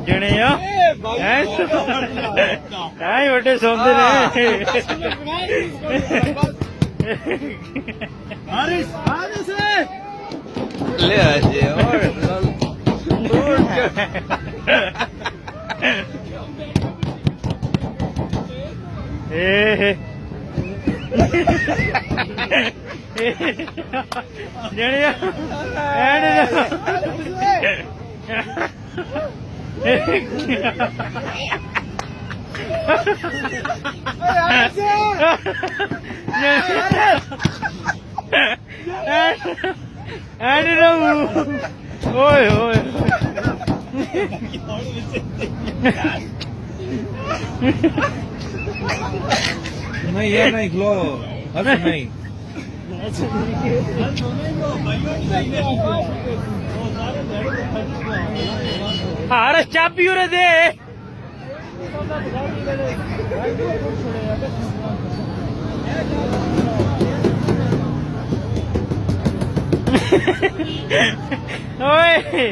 ਜਣਿਆ ਐ ਵੱਡੇ ਸੌਂਦੇ ਨੇ ਹਾਰਿਸ ਹਾਰਿਸ ले आजे और ਜਣਿਆ ਐਡ ਨਾ ਓਏ ਓਏ नहीं ये नहीं ग्लो अब नहीं हार चाबी उरे दे ओए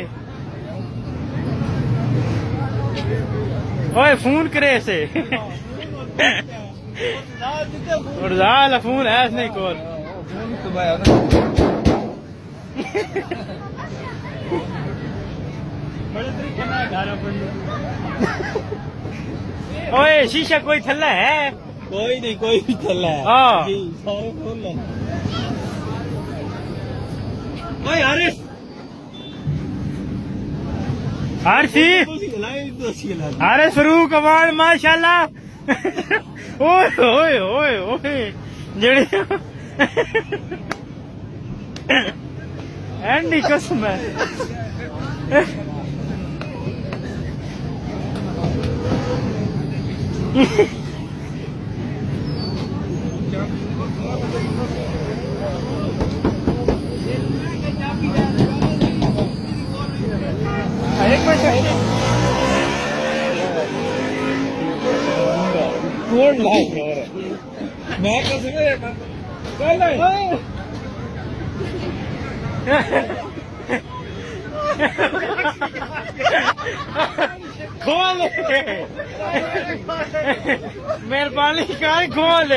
ओए फोन करे से और ज़ाला फोन है नहीं कौन तो भाई बड़े तरीके ना घर अपन ओए शीशा कोई थल्ला है कोई नहीं कोई भी चल रहा है हाँ सारे खोल ले ओए हारिस आरसी अरे फरूक अवार्ड माशाल्लाह ओए ओए ओए ओए जेड़ी एंडी कसम है कौन लाइक मैं कसम है कौन लाइक खोल मेहरबानी कर खोल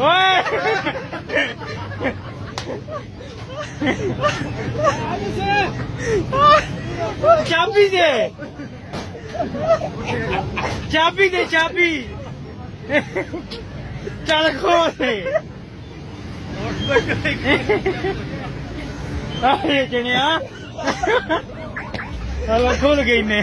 ओए चाबी दे चाबी दे चाबी चल खोल अरे जनिया खोल गई ने